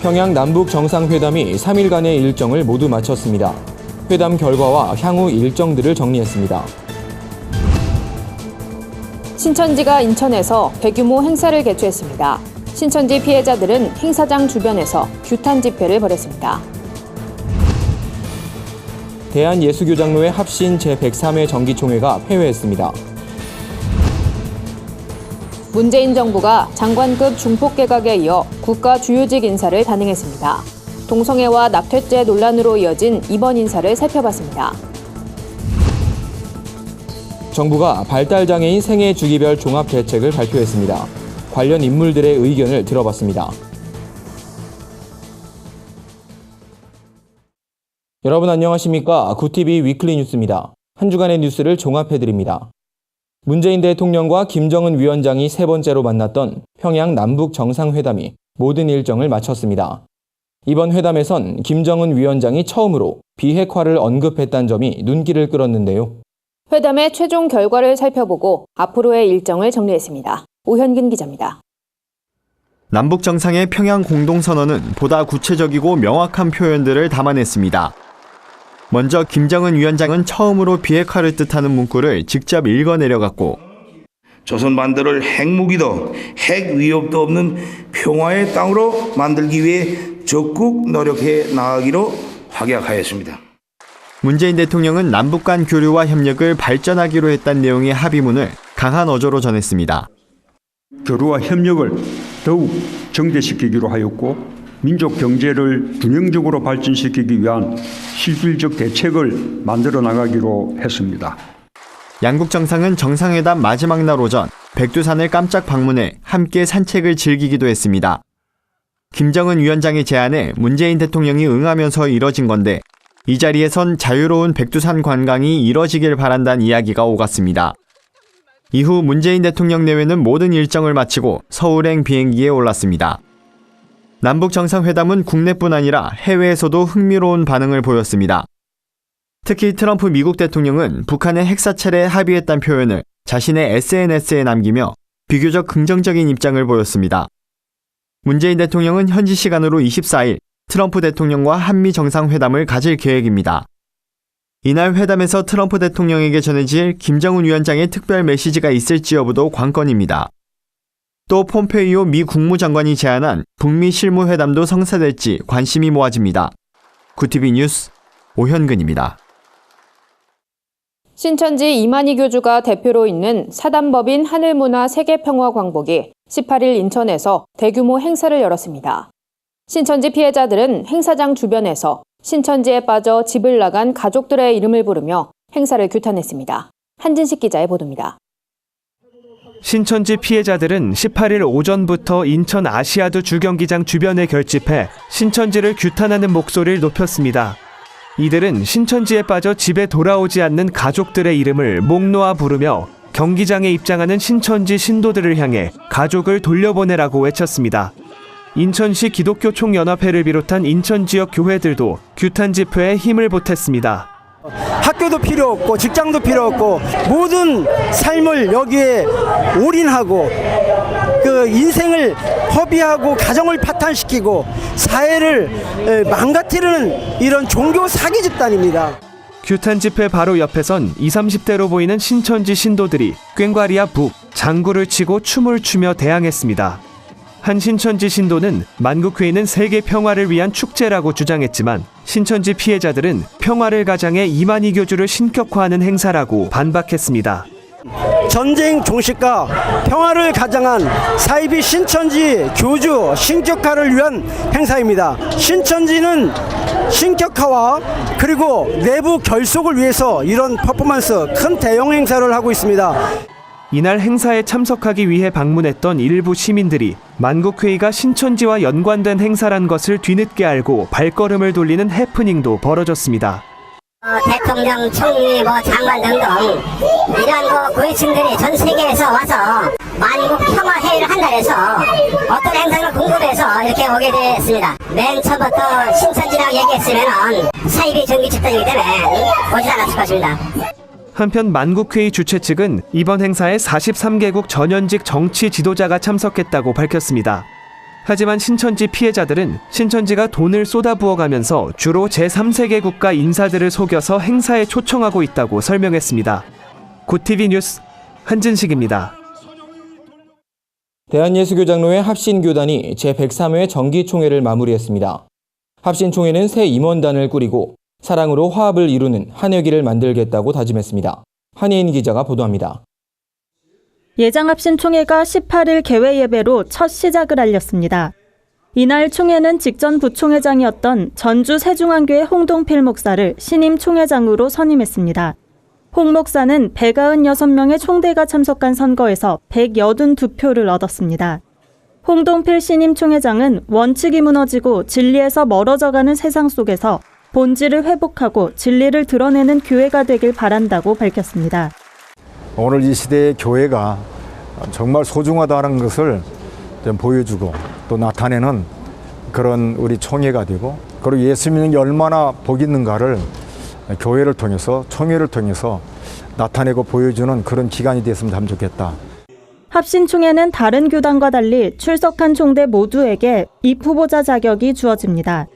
평양 남북 정상회담이 3일간의 일정을 모두 마쳤습니다. 회담 결과와 향후 일정들을 정리했습니다. 신천지가 인천에서 대규모 행사를 개최했습니다. 신천지 피해자들은 행사장 주변에서 규탄 집회를 벌였습니다. 대한예수교장로회 합신 제103회 정기총회가 폐회했습니다. 문재인 정부가 장관급 중폭 개각에 이어 국가 주요직 인사를 단행했습니다. 동성애와 낙태죄 논란으로 이어진 이번 인사를 살펴봤습니다. 정부가 발달장애인 생애 주기별 종합 대책을 발표했습니다. 관련 인물들의 의견을 들어봤습니다. 여러분 안녕하십니까? 구TV 위클리 뉴스입니다. 한 주간의 뉴스를 종합해드립니다. 문재인 대통령과 김정은 위원장이 세 번째로 만났던 평양 남북 정상회담이 모든 일정을 마쳤습니다. 이번 회담에선 김정은 위원장이 처음으로 비핵화를 언급했다는 점이 눈길을 끌었는데요. 회담의 최종 결과를 살펴보고 앞으로의 일정을 정리했습니다. 오현근 기자입니다. 남북 정상의 평양 공동선언은 보다 구체적이고 명확한 표현들을 담아냈습니다. 먼저 김정은 위원장은 처음으로 비핵화를 뜻하는 문구를 직접 읽어내려갔고 조선 반도를 핵무기도 핵 위협도 없는 평화의 땅으로 만들기 위해 적극 노력해 나가기로 확약하였습니다. 문재인 대통령은 남북 간 교류와 협력을 발전하기로 했다는 내용의 합의문을 강한 어조로 전했습니다. 교류와 협력을 더욱 정대시키기로 하였고 민족 경제를 균형적으로 발전시키기 위한 실질적 대책을 만들어 나가기로 했습니다. 양국 정상은 정상회담 마지막 날 오전 백두산을 깜짝 방문해 함께 산책을 즐기기도 했습니다. 김정은 위원장의 제안에 문재인 대통령이 응하면서 이뤄진 건데 이 자리에선 자유로운 백두산 관광이 이뤄지길 바란다는 이야기가 오갔습니다. 이후 문재인 대통령 내외는 모든 일정을 마치고 서울행 비행기에 올랐습니다. 남북 정상회담은 국내뿐 아니라 해외에서도 흥미로운 반응을 보였습니다. 특히 트럼프 미국 대통령은 북한의 핵사찰에 합의했다는 표현을 자신의 SNS에 남기며 비교적 긍정적인 입장을 보였습니다. 문재인 대통령은 현지 시간으로 24일 트럼프 대통령과 한미 정상회담을 가질 계획입니다. 이날 회담에서 트럼프 대통령에게 전해질 김정은 위원장의 특별 메시지가 있을지 여부도 관건입니다. 또 폼페이오 미 국무장관이 제안한 북미 실무회담도 성사될지 관심이 모아집니다. 구TV 뉴스 오현근입니다. 신천지 이만희 교주가 대표로 있는 사단법인 하늘문화 세계평화광복이 18일 인천에서 대규모 행사를 열었습니다. 신천지 피해자들은 행사장 주변에서 신천지에 빠져 집을 나간 가족들의 이름을 부르며 행사를 규탄했습니다. 한진식 기자의 보도입니다. 신천지 피해자들은 18일 오전부터 인천 아시아드 주경기장 주변에 결집해 신천지를 규탄하는 목소리를 높였습니다. 이들은 신천지에 빠져 집에 돌아오지 않는 가족들의 이름을 목 놓아 부르며 경기장에 입장하는 신천지 신도들을 향해 가족을 돌려보내라고 외쳤습니다. 인천시 기독교 총연합회를 비롯한 인천 지역 교회들도 규탄 집회에 힘을 보탰습니다. 학교도 필요 없고 직장도 필요 없고 모든 삶을 여기에 올인하고 그 인생을 허비하고 가정을 파탄시키고 사회를 망가뜨리는 이런 종교 사기 집단입니다. 규탄 집회 바로 옆에선 20, 30대로 보이는 신천지 신도들이 꽹과리와 북, 장구를 치고 춤을 추며 대항했습니다. 한 신천지 신도는 만국회의는 세계 평화를 위한 축제라고 주장했지만 신천지 피해자들은 평화를 가장해 이만희 교주를 신격화하는 행사라고 반박했습니다. 전쟁 종식과 평화를 가장한 사이비 신천지 교주 신격화를 위한 행사입니다. 신천지는 신격화와 그리고 내부 결속을 위해서 이런 퍼포먼스 큰 대형 행사를 하고 있습니다. 이날 행사에 참석하기 위해 방문했던 일부 시민들이 만국회의가 신천지와 연관된 행사란 것을 뒤늦게 알고 발걸음을 돌리는 해프닝도 벌어졌습니다. 대통령, 총리, 장관 등등 이런 고위층들이 전 세계에서 와서 만국 평화회의를 한다 해서 어떤 행사가 궁금해서 이렇게 오게 됐습니다. 맨 처음부터 신천지라고 얘기했으면 사이비 정기 집단이기 때문에 오지 않았을 것입니다. 한편 만국회의 주최 측은 이번 행사에 43개국 전현직 정치 지도자가 참석했다고 밝혔습니다. 하지만 신천지 피해자들은 신천지가 돈을 쏟아부어가면서 주로 제3세계 국가 인사들을 속여서 행사에 초청하고 있다고 설명했습니다. 굿TV 뉴스 한진식입니다. 대한예수교장로회 합신교단이 제103회 정기총회를 마무리했습니다. 합신총회는 새 임원단을 꾸리고 사랑으로 화합을 이루는 한여기를 만들겠다고 다짐했습니다. 한예인 기자가 보도합니다. 예장 합신총회가 18일 개회 예배로 첫 시작을 알렸습니다. 이날 총회는 직전 부총회장이었던 전주 세중앙교회 홍동필 목사를 신임 총회장으로 선임했습니다. 홍 목사는 196명의 총대가 참석한 선거에서 182표를 얻었습니다. 홍동필 신임 총회장은 원칙이 무너지고 진리에서 멀어져가는 세상 속에서 본질을 회복하고 진리를 드러내는 교회가 되길 바란다고 밝혔습니다. 오늘 이 시대의 교회가 정말 소중하다는 것을 좀 보여주고 또 나타내는 그런 우리 총회가 되고, 그리고 예수 믿는 게 얼마나 복 있는가를 교회를 통해서, 총회를 통해서 나타내고 보여주는 그런 기간이 됐으면 참 좋겠다. 합신총회는 다른 교단과 달리 출석한 총대 모두에게 입 후보자 자격이 주어집니다.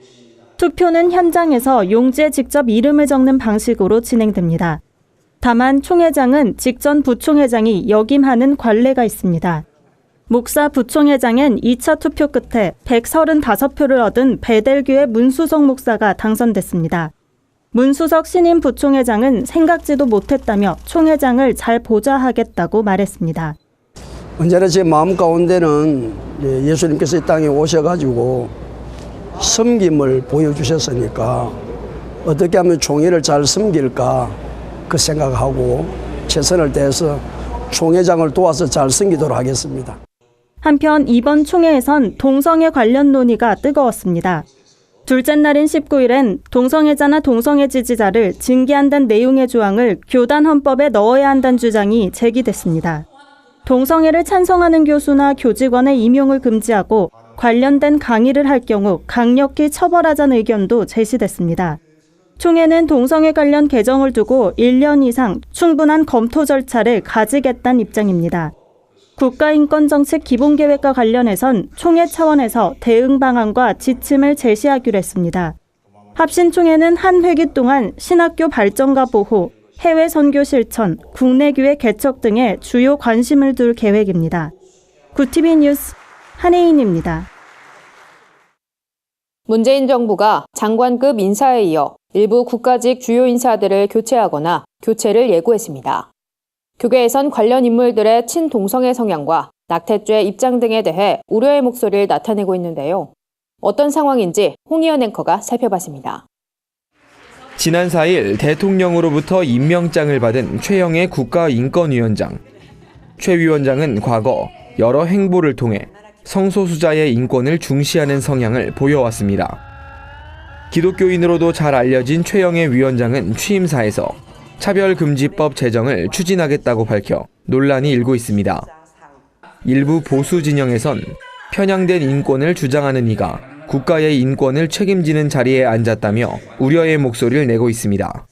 투표는 현장에서 용지에 직접 이름을 적는 방식으로 진행됩니다. 다만 총회장은 직전 부총회장이 역임하는 관례가 있습니다. 목사 부총회장은 2차 투표 끝에 135표를 얻은 베델교회 문수석 목사가 당선됐습니다. 문수석 신임 부총회장은 생각지도 못했다며 총회장을 잘 보좌하겠다고 말했습니다. 언제나 제 마음 가운데는 예수님께서 이 땅에 오셔가지고 섬김을 보여주셨으니까 어떻게 하면 총회를 잘 섬길까 그 생각하고 최선을 다해서 총회장을 도와서 잘 섬기도록 하겠습니다. 한편 이번 총회에선 동성애 관련 논의가 뜨거웠습니다. 둘째 날인 19일엔 동성애자나 동성애 지지자를 징계한다는 내용의 조항을 교단 헌법에 넣어야 한다는 주장이 제기됐습니다. 동성애를 찬성하는 교수나 교직원의 임용을 금지하고 관련된 강의를 할 경우 강력히 처벌하자는 의견도 제시됐습니다. 총회는 동성애 관련 개정을 두고 1년 이상 충분한 검토 절차를 가지겠다는 입장입니다. 국가인권정책 기본계획과 관련해선 총회 차원에서 대응 방안과 지침을 제시하기로 했습니다. 합신총회는 한 회기 동안 신학교 발전과 보호, 해외 선교 실천, 국내 교회 개척 등에 주요 관심을 둘 계획입니다. 굿TV 뉴스 한혜인입니다. 문재인 정부가 장관급 인사에 이어 일부 국가직 주요 인사들을 교체하거나 교체를 예고했습니다. 교계에선 관련 인물들의 친동성애 성향과 낙태죄 입장 등에 대해 우려의 목소리를 나타내고 있는데요. 어떤 상황인지 홍희연 앵커가 살펴봤습니다. 지난 4일 대통령으로부터 임명장을 받은 최영애 국가인권위원장. 최 위원장은 과거 여러 행보를 통해 성소수자의 인권을 중시하는 성향을 보여왔습니다. 기독교인으로도 잘 알려진 최영애 위원장은 취임사에서 차별금지법 제정을 추진하겠다고 밝혀 논란이 일고 있습니다. 일부 보수 진영에선 편향된 인권을 주장하는 이가 국가의 인권을 책임지는 자리에 앉았다며 우려의 목소리를 내고 있습니다.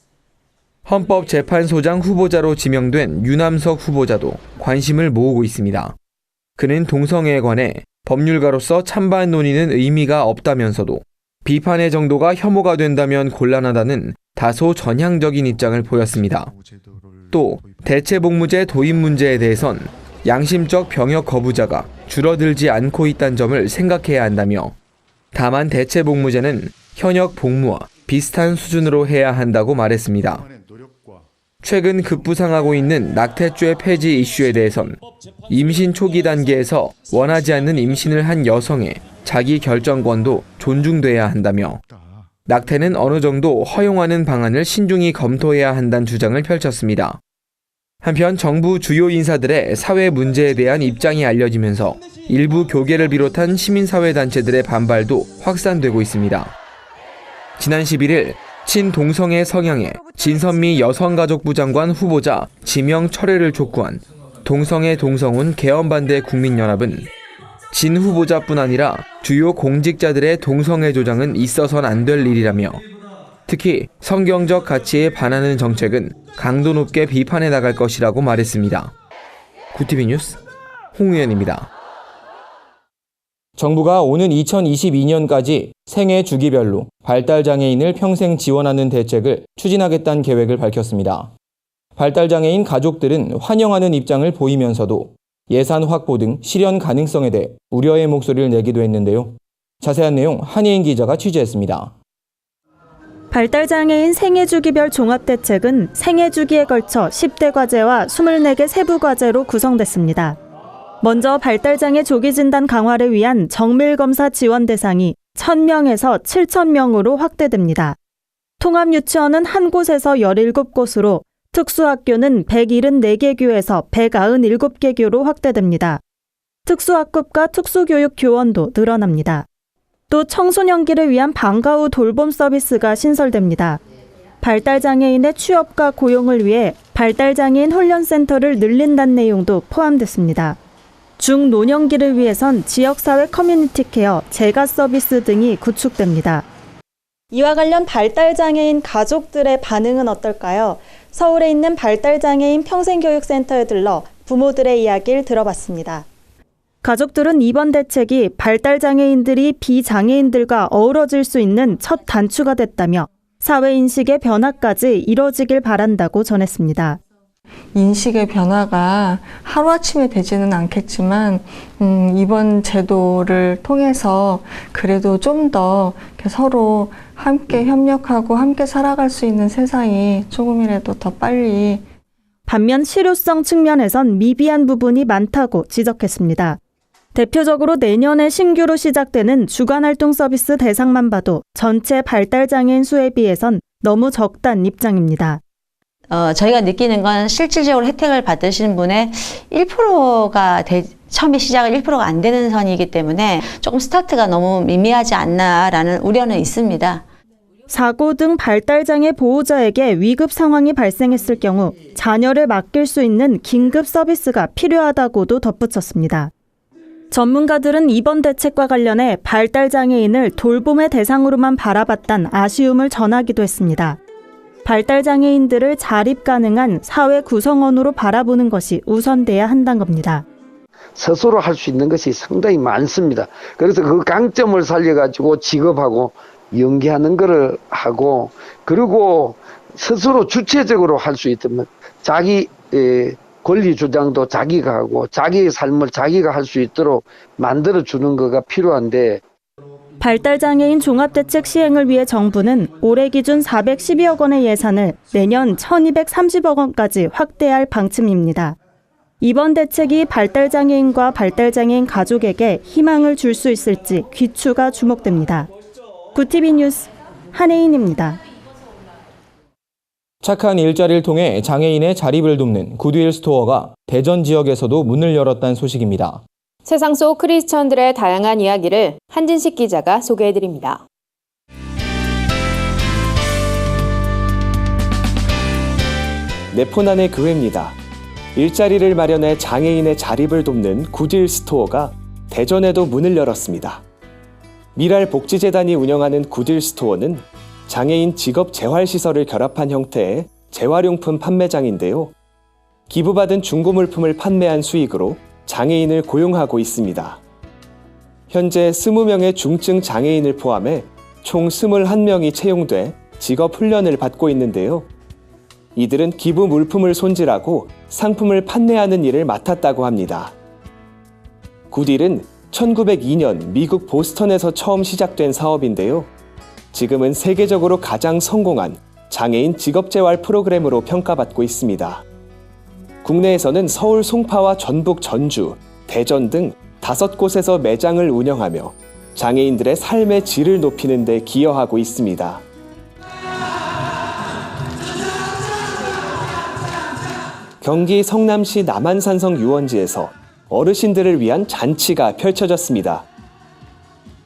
헌법재판소장 후보자로 지명된 유남석 후보자도 관심을 모으고 있습니다. 그는 동성애에 관해 법률가로서 찬반 논의는 의미가 없다면서도 비판의 정도가 혐오가 된다면 곤란하다는 다소 전향적인 입장을 보였습니다. 또 대체복무제 도입 문제에 대해선 양심적 병역 거부자가 줄어들지 않고 있다는 점을 생각해야 한다며, 다만 대체복무제는 현역 복무와 비슷한 수준으로 해야 한다고 말했습니다. 최근 급부상하고 있는 낙태죄 폐지 이슈에 대해선 임신 초기 단계에서 원하지 않는 임신을 한 여성의 자기 결정권도 존중돼야 한다며, 낙태는 어느 정도 허용하는 방안을 신중히 검토해야 한다는 주장을 펼쳤습니다. 한편 정부 주요 인사들의 사회 문제에 대한 입장이 알려지면서 일부 교계를 비롯한 시민사회단체들의 반발도 확산되고 있습니다. 지난 11일 친동성애 성향의 진선미 여성가족부 장관 후보자 지명 철회를 촉구한 동성애 동성혼 개헌반대 국민연합은 진 후보자뿐 아니라 주요 공직자들의 동성애 조장은 있어선 안 될 일이라며, 특히 성경적 가치에 반하는 정책은 강도 높게 비판해 나갈 것이라고 말했습니다. 굿TV 뉴스 홍우연입니다. 정부가 오는 2022년까지 생애 주기별로 발달장애인을 평생 지원하는 대책을 추진하겠다는 계획을 밝혔습니다. 발달장애인 가족들은 환영하는 입장을 보이면서도 예산 확보 등 실현 가능성에 대해 우려의 목소리를 내기도 했는데요. 자세한 내용 한예인 기자가 취재했습니다. 발달장애인 생애주기별 종합대책은 생애주기에 걸쳐 10대 과제와 24개 세부 과제로 구성됐습니다. 먼저 발달장애 조기진단 강화를 위한 정밀검사 지원 대상이 1,000명에서 7,000명으로 확대됩니다. 통합유치원은 한 곳에서 17곳으로, 특수학교는 174개 교에서 197개 교로 확대됩니다. 특수학급과 특수교육 교원도 늘어납니다. 또 청소년기를 위한 방과 후 돌봄 서비스가 신설됩니다. 발달장애인의 취업과 고용을 위해 발달장애인 훈련센터를 늘린다는 내용도 포함됐습니다. 중노년기를 위해선 지역사회 커뮤니티 케어, 재가 서비스 등이 구축됩니다. 이와 관련 발달장애인 가족들의 반응은 어떨까요? 서울에 있는 발달장애인 평생교육센터에 들러 부모들의 이야기를 들어봤습니다. 가족들은 이번 대책이 발달장애인들이 비장애인들과 어우러질 수 있는 첫 단추가 됐다며 사회인식의 변화까지 이뤄지길 바란다고 전했습니다. 인식의 변화가 하루아침에 되지는 않겠지만 이번 제도를 통해서 그래도 좀 더 서로 함께 협력하고 함께 살아갈 수 있는 세상이 조금이라도 더 빨리. 반면 실효성 측면에선 미비한 부분이 많다고 지적했습니다. 대표적으로 내년에 신규로 시작되는 주간활동 서비스 대상만 봐도 전체 발달장애인 수에 비해선 너무 적다는 입장입니다. 저희가 느끼는 건 실질적으로 혜택을 받으시는 분의 1%가 처음에 시작을 1%가 안 되는 선이기 때문에 조금 스타트가 너무 미미하지 않나라는 우려는 있습니다. 사고 등 발달장애 보호자에게 위급 상황이 발생했을 경우 자녀를 맡길 수 있는 긴급 서비스가 필요하다고도 덧붙였습니다. 전문가들은 이번 대책과 관련해 발달장애인을 돌봄의 대상으로만 바라봤단 아쉬움을 전하기도 했습니다. 발달장애인들을 자립 가능한 사회 구성원으로 바라보는 것이 우선돼야 한다는 겁니다. 스스로 할 수 있는 것이 상당히 많습니다. 그래서 그 강점을 살려가지고 직업하고 연계하는 것을 하고, 그리고 스스로 주체적으로 할 수 있다면 자기 권리 주장도 자기가 하고 자기의 삶을 자기가 할 수 있도록 만들어주는 거가 필요한데, 발달장애인 종합대책 시행을 위해 정부는 올해 기준 412억 원의 예산을 내년 1,230억 원까지 확대할 방침입니다. 이번 대책이 발달장애인과 발달장애인 가족에게 희망을 줄 수 있을지 귀추가 주목됩니다. 구티비 뉴스 한혜인입니다. 착한 일자리를 통해 장애인의 자립을 돕는 굿윌 스토어가 대전 지역에서도 문을 열었다는 소식입니다. 세상 속 크리스천들의 다양한 이야기를 한진식 기자가 소개해드립니다. 네포난의 교회입니다. 일자리를 마련해 장애인의 자립을 돕는 굿윌 스토어가 대전에도 문을 열었습니다. 미랄복지재단이 운영하는 굿윌 스토어는 장애인 직업 재활시설을 결합한 형태의 재활용품 판매장인데요. 기부받은 중고물품을 판매한 수익으로 장애인을 고용하고 있습니다. 현재 20명의 중증 장애인을 포함해 총 21명이 채용돼 직업 훈련을 받고 있는데요. 이들은 기부 물품을 손질하고 상품을 판매하는 일을 맡았다고 합니다. 굿윌은 1902년 미국 보스턴에서 처음 시작된 사업인데요. 지금은 세계적으로 가장 성공한 장애인 직업재활 프로그램으로 평가받고 있습니다. 국내에서는 서울 송파와 전북 전주, 대전 등 5곳에서 매장을 운영하며 장애인들의 삶의 질을 높이는 데 기여하고 있습니다. 경기 성남시 남한산성 유원지에서 어르신들을 위한 잔치가 펼쳐졌습니다.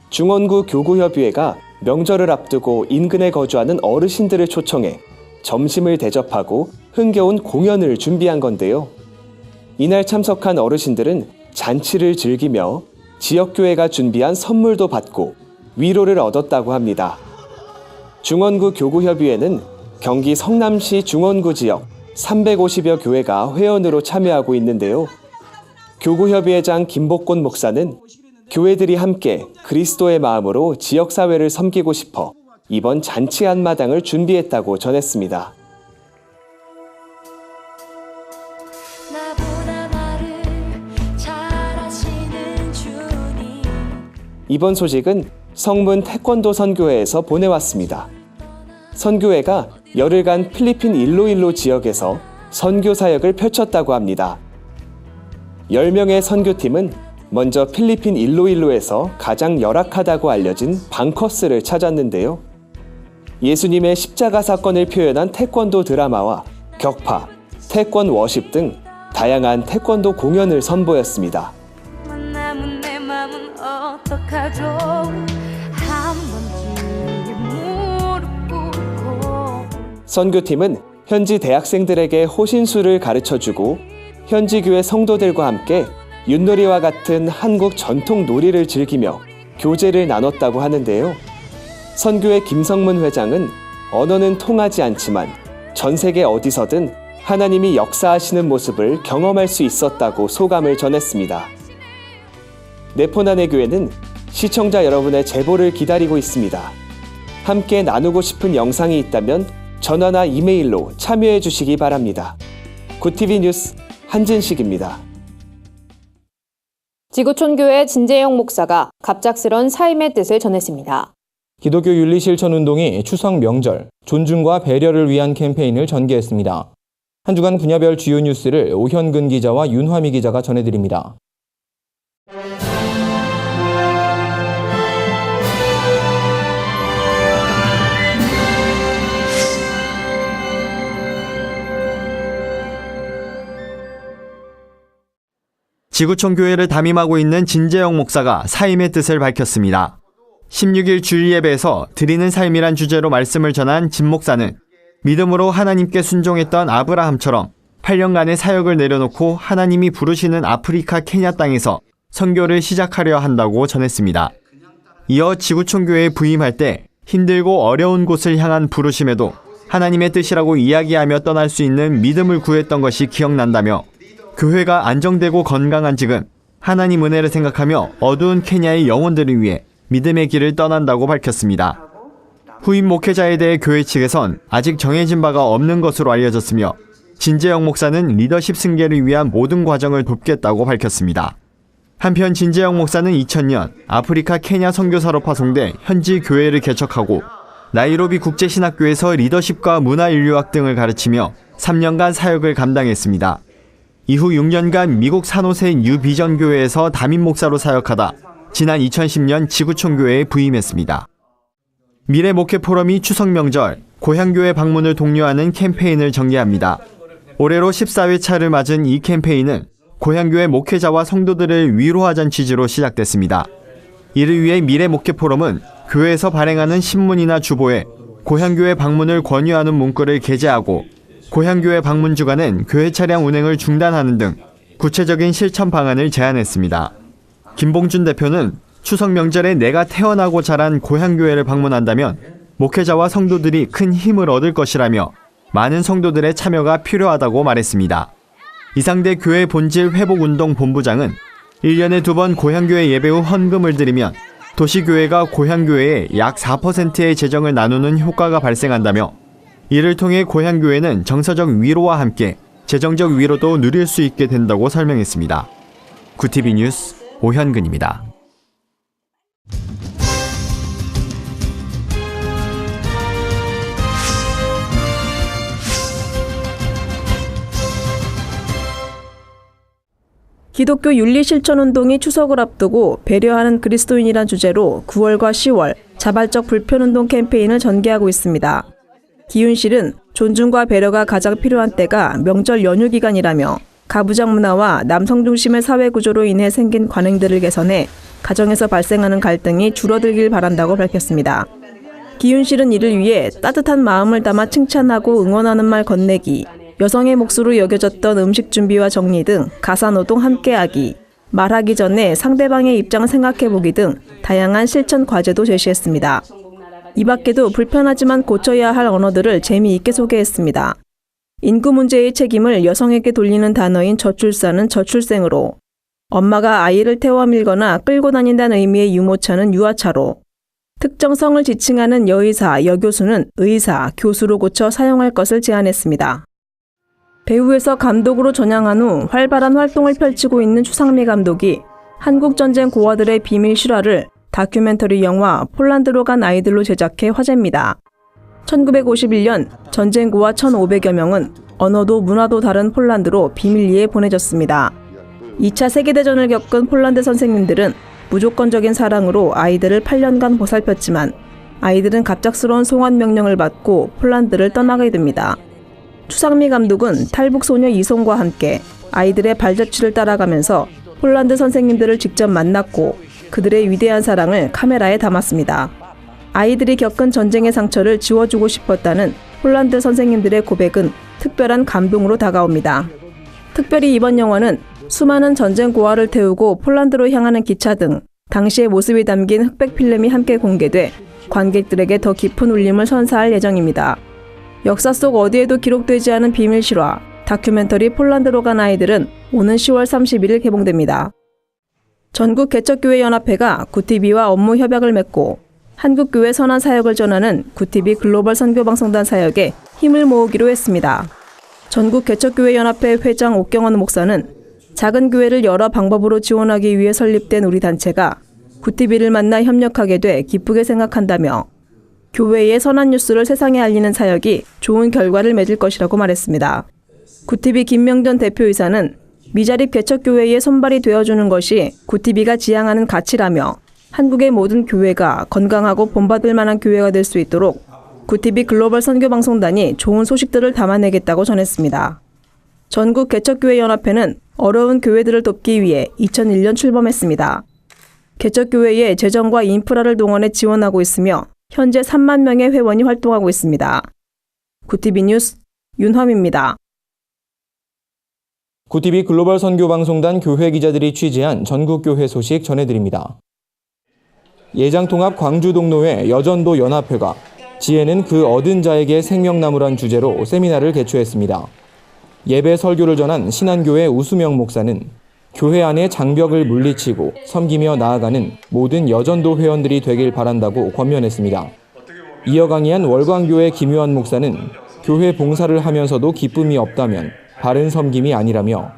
중원구 교구협의회가 명절을 앞두고 인근에 거주하는 어르신들을 초청해 점심을 대접하고 흥겨운 공연을 준비한 건데요. 이날 참석한 어르신들은 잔치를 즐기며 지역교회가 준비한 선물도 받고 위로를 얻었다고 합니다. 중원구 교구협의회는 경기 성남시 중원구 지역 350여 교회가 회원으로 참여하고 있는데요. 교구협의회장 김복곤 목사는 교회들이 함께 그리스도의 마음으로 지역사회를 섬기고 싶어 이번 잔치 한마당을 준비했다고 전했습니다. 이번 소식은 성문 태권도 선교회에서 보내왔습니다. 선교회가 열흘간 필리핀 일로일로 지역에서 선교 사역을 펼쳤다고 합니다. 10명의 선교팀은 먼저 필리핀 일로일로에서 가장 열악하다고 알려진 방커스를 찾았는데요. 예수님의 십자가 사건을 표현한 태권도 드라마와 격파, 태권 워십 등 다양한 태권도 공연을 선보였습니다. 선교팀은 현지 대학생들에게 호신술을 가르쳐주고 현지 교회 성도들과 함께 윷놀이와 같은 한국 전통 놀이를 즐기며 교제를 나눴다고 하는데요. 선교회 김성문 회장은 언어는 통하지 않지만 전 세계 어디서든 하나님이 역사하시는 모습을 경험할 수 있었다고 소감을 전했습니다. 네포난의 교회는 시청자 여러분의 제보를 기다리고 있습니다. 함께 나누고 싶은 영상이 있다면 전화나 이메일로 참여해 주시기 바랍니다. 굿TV 뉴스 한진식입니다. 지구촌교회 진재영 목사가 갑작스런 사임의 뜻을 전했습니다. 기독교 윤리실천운동이 추석 명절, 존중과 배려를 위한 캠페인을 전개했습니다. 한 주간 분야별 주요 뉴스를 오현근 기자와 윤화미 기자가 전해드립니다. 지구촌 교회를 담임하고 있는 진재영 목사가 사임의 뜻을 밝혔습니다. 16일 주일 예배에서 드리는 삶이란 주제로 말씀을 전한 진 목사는 믿음으로 하나님께 순종했던 아브라함처럼 8년간의 사역을 내려놓고 하나님이 부르시는 아프리카 케냐 땅에서 선교를 시작하려 한다고 전했습니다. 이어 지구촌 교회에 부임할 때 힘들고 어려운 곳을 향한 부르심에도 하나님의 뜻이라고 이야기하며 떠날 수 있는 믿음을 구했던 것이 기억난다며 교회가 안정되고 건강한 지금 하나님 은혜를 생각하며 어두운 케냐의 영혼들을 위해 믿음의 길을 떠난다고 밝혔습니다. 후임 목회자에 대해 교회 측에선 아직 정해진 바가 없는 것으로 알려졌으며 진재영 목사는 리더십 승계를 위한 모든 과정을 돕겠다고 밝혔습니다. 한편 진재영 목사는 2000년 아프리카 케냐 선교사로 파송돼 현지 교회를 개척하고 나이로비 국제신학교에서 리더십과 문화인류학 등을 가르치며 3년간 사역을 감당했습니다. 이후 6년간 미국 산호세 뉴비전 교회에서 담임 목사로 사역하다 지난 2010년 지구촌 교회에 부임했습니다. 미래 목회 포럼이 추석 명절 고향교회 방문을 독려하는 캠페인을 전개합니다. 올해로 14회 차를 맞은 이 캠페인은 고향교회 목회자와 성도들을 위로하자는 취지로 시작됐습니다. 이를 위해 미래 목회 포럼은 교회에서 발행하는 신문이나 주보에 고향교회 방문을 권유하는 문구를 게재하고 고향교회 방문 주간엔 교회 차량 운행을 중단하는 등 구체적인 실천 방안을 제안했습니다. 김봉준 대표는 추석 명절에 내가 태어나고 자란 고향교회를 방문한다면 목회자와 성도들이 큰 힘을 얻을 것이라며 많은 성도들의 참여가 필요하다고 말했습니다. 이상대 교회 본질 회복운동 본부장은 1년에 2번 고향교회 예배 후 헌금을 드리면 도시교회가 고향교회에 약 4%의 재정을 나누는 효과가 발생한다며 이를 통해 고향교회는 정서적 위로와 함께 재정적 위로도 누릴 수 있게 된다고 설명했습니다. 굿TV 뉴스 오현근입니다. 기독교 윤리실천운동이 추석을 앞두고 배려하는 그리스도인이란 주제로 9월과 10월 자발적 불편운동 캠페인을 전개하고 있습니다. 기윤실은 존중과 배려가 가장 필요한 때가 명절 연휴 기간이라며 가부장 문화와 남성 중심의 사회 구조로 인해 생긴 관행들을 개선해 가정에서 발생하는 갈등이 줄어들길 바란다고 밝혔습니다. 기윤실은 이를 위해 따뜻한 마음을 담아 칭찬하고 응원하는 말 건네기, 여성의 몫으로 여겨졌던 음식 준비와 정리 등 가사노동 함께하기, 말하기 전에 상대방의 입장을 생각해보기 등 다양한 실천 과제도 제시했습니다. 이 밖에도 불편하지만 고쳐야 할 언어들을 재미있게 소개했습니다. 인구 문제의 책임을 여성에게 돌리는 단어인 저출산은 저출생으로, 엄마가 아이를 태워 밀거나 끌고 다닌다는 의미의 유모차는 유아차로, 특정 성을 지칭하는 여의사, 여교수는 의사, 교수로 고쳐 사용할 것을 제안했습니다. 배우에서 감독으로 전향한 후 활발한 활동을 펼치고 있는 추상미 감독이 한국전쟁 고아들의 비밀 실화를 다큐멘터리 영화 폴란드로 간 아이들로 제작해 화제입니다. 1951년 전쟁 고아 1,500여 명은 언어도 문화도 다른 폴란드로 비밀리에 보내졌습니다. 2차 세계대전을 겪은 폴란드 선생님들은 무조건적인 사랑으로 아이들을 8년간 보살폈지만 아이들은 갑작스러운 송환 명령을 받고 폴란드를 떠나게 됩니다. 추상미 감독은 탈북 소녀 이송과 함께 아이들의 발자취를 따라가면서 폴란드 선생님들을 직접 만났고 그들의 위대한 사랑을 카메라에 담았습니다. 아이들이 겪은 전쟁의 상처를 지워주고 싶었다는 폴란드 선생님들의 고백은 특별한 감동으로 다가옵니다. 특별히 이번 영화는 수많은 전쟁 고아를 태우고 폴란드로 향하는 기차 등 당시의 모습이 담긴 흑백 필름이 함께 공개돼 관객들에게 더 깊은 울림을 선사할 예정입니다. 역사 속 어디에도 기록되지 않은 비밀 실화, 다큐멘터리 폴란드로 간 아이들은 오는 10월 31일 개봉됩니다. 전국 개척교회연합회가 구티비와 업무 협약을 맺고 한국교회 선한 사역을 전하는 구티비 글로벌 선교방송단 사역에 힘을 모으기로 했습니다. 전국 개척교회연합회 회장 옥경원 목사는 작은 교회를 여러 방법으로 지원하기 위해 설립된 우리 단체가 구티비를 만나 협력하게 돼 기쁘게 생각한다며 교회의 선한 뉴스를 세상에 알리는 사역이 좋은 결과를 맺을 것이라고 말했습니다. 구티비 김명전 대표이사는 미자립 개척교회의 손발이 되어주는 것이 구티비가 지향하는 가치라며 한국의 모든 교회가 건강하고 본받을 만한 교회가 될 수 있도록 구티비 글로벌 선교방송단이 좋은 소식들을 담아내겠다고 전했습니다. 전국 개척교회연합회는 어려운 교회들을 돕기 위해 2001년 출범했습니다. 개척교회의 재정과 인프라를 동원해 지원하고 있으며 현재 3만 명의 회원이 활동하고 있습니다. 구티비 뉴스 윤화미입니다. 구티비 글로벌 선교방송단 교회 기자들이 취재한 전국교회 소식 전해드립니다. 예장통합 광주동로회 여전도 연합회가 지혜는 그 얻은 자에게 생명나무란 주제로 세미나를 개최했습니다. 예배 설교를 전한 신안교회 우수명 목사는 교회 안의 장벽을 물리치고 섬기며 나아가는 모든 여전도 회원들이 되길 바란다고 권면했습니다. 이어 강의한 월광교회 김유한 목사는 교회 봉사를 하면서도 기쁨이 없다면 바른 섬김이 아니라며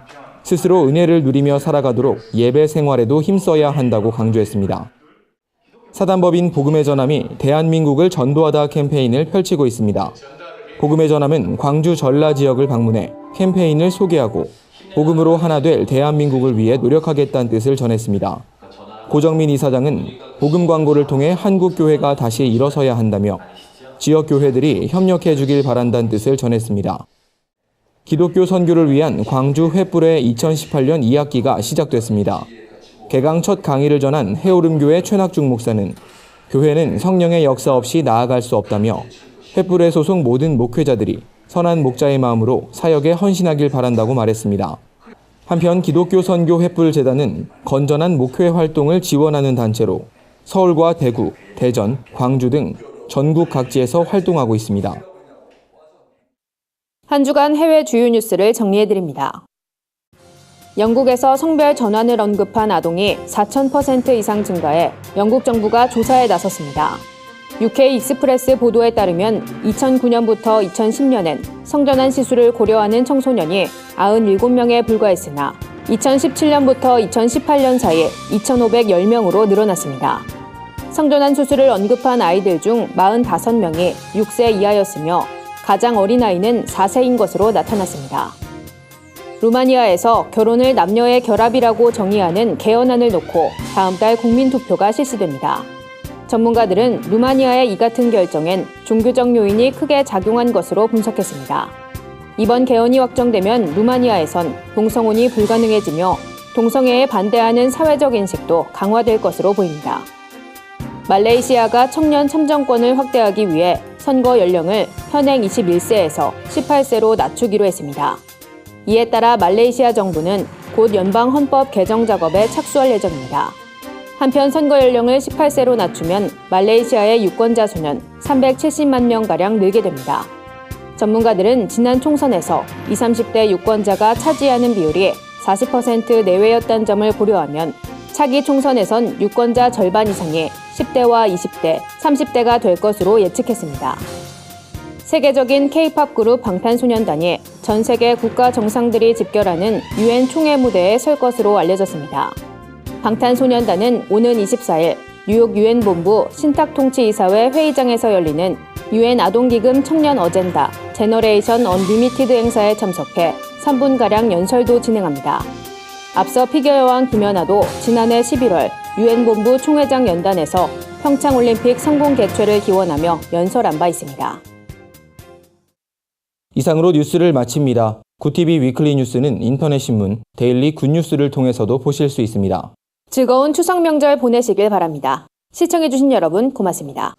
스스로 은혜를 누리며 살아가도록 예배 생활에도 힘써야 한다고 강조했습니다. 사단법인 복음의 전함이 대한민국을 전도하다 캠페인을 펼치고 있습니다. 복음의 전함은 광주 전라 지역을 방문해 캠페인을 소개하고 복음으로 하나 될 대한민국을 위해 노력하겠다는 뜻을 전했습니다. 고정민 이사장은 복음 광고를 통해 한국교회가 다시 일어서야 한다며 지역교회들이 협력해 주길 바란다는 뜻을 전했습니다. 기독교 선교를 위한 광주 횃불의 2018년 2학기가 시작됐습니다. 개강 첫 강의를 전한 해오름교회 최낙중 목사는 교회는 성령의 역사 없이 나아갈 수 없다며 횃불의 소속 모든 목회자들이 선한 목자의 마음으로 사역에 헌신하길 바란다고 말했습니다. 한편 기독교 선교 횃불재단은 건전한 목회 활동을 지원하는 단체로 서울과 대구, 대전, 광주 등 전국 각지에서 활동하고 있습니다. 한 주간 해외 주요 뉴스를 정리해드립니다. 영국에서 성별 전환을 언급한 아동이 4,000% 이상 증가해 영국 정부가 조사에 나섰습니다. UK 익스프레스 보도에 따르면 2009년부터 2010년엔 성전환 시술을 고려하는 청소년이 97명에 불과했으나 2017년부터 2018년 사이 2,510명으로 늘어났습니다. 성전환 수술을 언급한 아이들 중 45명이 6세 이하였으며 가장 어린 아이는 4세인 것으로 나타났습니다. 루마니아에서 결혼을 남녀의 결합이라고 정의하는 개헌안을 놓고 다음 달 국민투표가 실시됩니다. 전문가들은 루마니아의 이 같은 결정엔 종교적 요인이 크게 작용한 것으로 분석했습니다. 이번 개헌이 확정되면 루마니아에선 동성혼이 불가능해지며 동성애에 반대하는 사회적 인식도 강화될 것으로 보입니다. 말레이시아가 청년 참정권을 확대하기 위해 선거 연령을 현행 21세에서 18세로 낮추기로 했습니다. 이에 따라 말레이시아 정부는 곧 연방 헌법 개정 작업에 착수할 예정입니다. 한편 선거 연령을 18세로 낮추면 말레이시아의 유권자 수는 370만 명가량 늘게 됩니다. 전문가들은 지난 총선에서 20, 30대 유권자가 차지하는 비율이 40% 내외였다는 점을 고려하면 차기 총선에선 유권자 절반 이상이 10대와 20대, 30대가 될 것으로 예측했습니다. 세계적인 K-팝 그룹 방탄소년단이 전 세계 국가 정상들이 집결하는 UN 총회 무대에 설 것으로 알려졌습니다. 방탄소년단은 오는 24일 뉴욕 UN 본부 신탁통치이사회 회의장에서 열리는 UN 아동기금 청년 어젠다 제너레이션 언리미티드 행사에 참석해 3분가량 연설도 진행합니다. 앞서 피겨여왕 김연아도 지난해 11월 UN 본부 총회장 연단에서 평창올림픽 성공 개최를 기원하며 연설한 바 있습니다. 이상으로 뉴스를 마칩니다. 구TV 위클리 뉴스는 인터넷 신문 데일리 굿뉴스를 통해서도 보실 수 있습니다. 즐거운 추석 명절 보내시길 바랍니다. 시청해주신 여러분 고맙습니다.